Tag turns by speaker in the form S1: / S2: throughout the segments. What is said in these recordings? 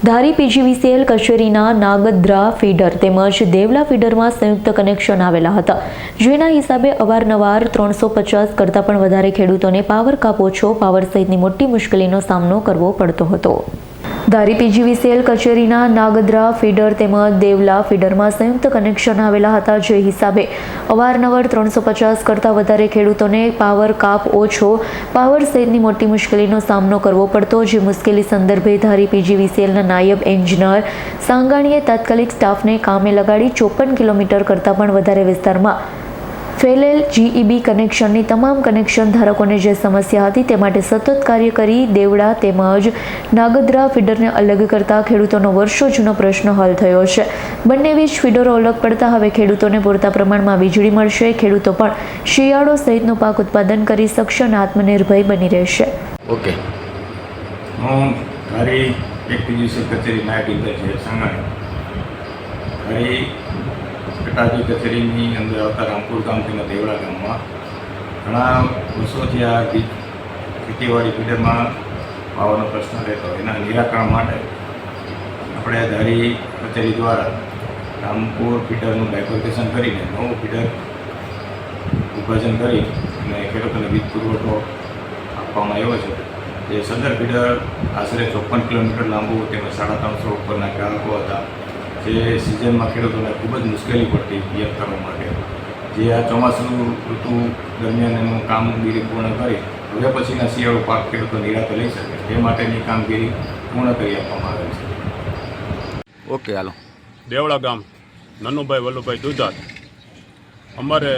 S1: ધારી PGVCL કચેરીના નાગદ્રા feeder તેમજ દેવલા ફીડરમાં સંયુક્ત કનેક્શન આવેલા હતા, જેના હિસાબે અવારનવાર 350 કરતાં પણ વધારે ખેડૂતોને પાવર કાપ ઓછો, પાવર સહિતની મોટી મુશ્કેલીનો સામનો કરવો પડતો હતો. ધારી પીજીવીસીએલ કચેરીના નાગદ્રા ફીડર તેમજ દેવલા ફીડરમાં સંયુક્ત કનેક્શન આવેલા હતા, જે હિસાબે અવારનવાર 350 કરતાં વધારે ખેડૂતોને પાવર કાપ ઓછો, પાવર સહિતની મોટી મુશ્કેલીનો સામનો કરવો પડતો. જે મુશ્કેલી સંદર્ભે ધારી પીજીવીસીએલના નાયબ એન્જિનિયર સાંગાણીએ તાત્કાલિક સ્ટાફને કામે લગાડી 54 કિલોમીટર કરતાં પણ વધારે વિસ્તારમાં ફેલેલ જીઈબી કનેક્શનની તમામ કનેક્શન ધારકોને જે સમસ્યા હતી તે માટે સતત કાર્ય કરી દેવડા તેમજ નાગદ્રા ફીડરને અલગ કરતા ખેડૂતોનો વર્ષો જૂનો પ્રશ્ન હલ થયો છે. બંને વીજ ફીડરો અલગ પડતા હવે ખેડૂતોને પૂરતા પ્રમાણમાં વીજળી મળશે. ખેડૂતો પણ શિયાળો સહિતનો પાક ઉત્પાદન કરી શકશે અને આત્મનિર્ભર બની રહેશે.
S2: ઓકે, હું ધારી પીજીવીસીએલ કચેરી નાયબ ઇન્ચાર્જ સાંગાણી કટાજી કચેરીની અંદર આવતા રામપુર ગામથી દેવડા ગામમાં ઘણા વર્ષોથી આ ખેતીવાડી ફીડરમાં પાવાનો પ્રશ્ન રહેતો, એના નિરાકરણ માટે આપણે ધારી કચેરી દ્વારા રામપુર ફીડરનું બાયફર્કેશન કરીને નવું ફીડર વિભાજન કરી અને ખેડૂતોને વીજ પુરવઠો આપવામાં આવ્યો છે. જે સદર ફીડર આશરે 54 કિલોમીટર લાંબુ તેમજ 350 ઉપરના ગ્રાહકો હતા, જે સિઝનમાં ખેડૂતોને ખૂબ જ મુશ્કેલી પડતી પિયત કરવા માટે. જે આ ચોમાસું ઋતુ દરમિયાન એનું કામગીરી પૂર્ણ કરી હવે પછીના શિયાળુ પાક ખેડૂતો નિરાતે લઈ શકે તે માટેની કામગીરી પૂર્ણ કરી આપવામાં આવે છે.
S3: ઓકે, હાલો.
S4: દેવળા ગામ નનુભાઈ વલ્લુભાઈ દુધાત. અમારે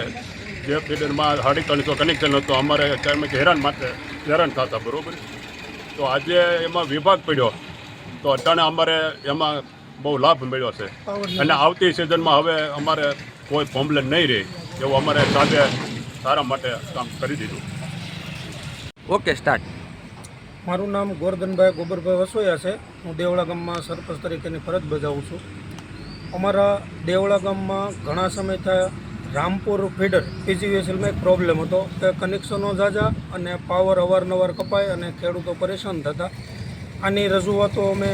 S4: જે ફીડરમાં 350 કનેક્શન હતું, અમારે ત્યારમાંથી હેરાન થતા, બરાબર. તો આજે એમાં વિભાગ પડ્યો તો અટાણે અમારે એમાં બહુ લાભ મળ્યો છે અને આવતી સિઝનમાં હવે અમારે કોઈ પ્રોબ્લેમ નહીં રહે એવું અમારે સાથે સારા માટે કામ કરી દીધું.
S3: Okay, start.
S5: મારું નામ ગોરધનભાઈ ગોબરભાઈ વસોયા છે. હું દેવળા ગામમાં સરપંચ તરીકેની ફરજ બજાવું છું. અમારા દેવળા ગામમાં ઘણા સમય થયા રામપુર ફીડર પીજીવીસીએલમાં એક પ્રોબ્લેમ હતો કે કનેક્શનો ઝાઝા અને પાવર અવારનવાર કપાય અને ખેડૂતો પરેશાન થતા. આની રજૂઆતો અમે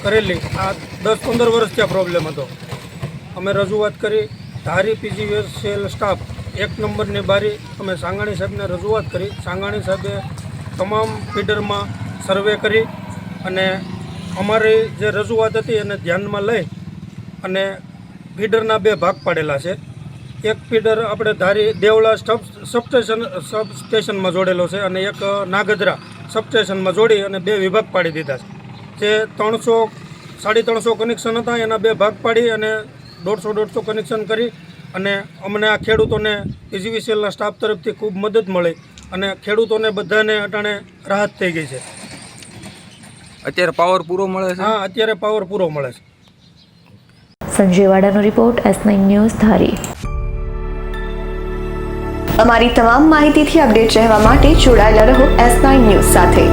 S5: કરેલી. આ 10-15 વર્ષથી આ પ્રોબ્લેમ હતો. અમે રજૂઆત કરી. ધારી પીજીવીસીએલ સ્ટાફ 1 નંબરની બારી અમે સાંગાણી સાહેબને રજૂઆત કરી. સાંગાણી સાહેબે તમામ ફીડરમાં સર્વે કરી અને અમારી જે રજૂઆત હતી એને ધ્યાનમાં લઈ અને ફીડરના 2 ભાગ પાડેલા છે. એક ફીડર આપણે ધારી દેવળા સબસ્ટેશનમાં જોડેલો છે અને એક નાગદ્રા સબસ્ટેશનમાં જોડી અને 2 વિભાગ પાડી દીધા છે. જે 300-350 કનેક્શન હતા એના 2 ભાગ પાડી અને 150-150 કનેક્શન કરી અને અમને આ ખેડૂતોને પીજીવીસીએલના સ્ટાફ તરફથી ખૂબ મદદ મળી અને ખેડૂતોને બધાને અટાણે રાહત થઈ ગઈ છે.
S3: અત્યારે પાવર પૂરો મળે છે?
S5: હા, અત્યારે પાવર પૂરો મળે છે.
S1: સંજય વાડાનો રિપોર્ટ, S9 ન્યૂઝ, ધારી.
S6: અમારી તમામ માહિતીથી અપડેટ રહેવા માટે જોડાયેલા રહો S9 ન્યૂઝ સાથે.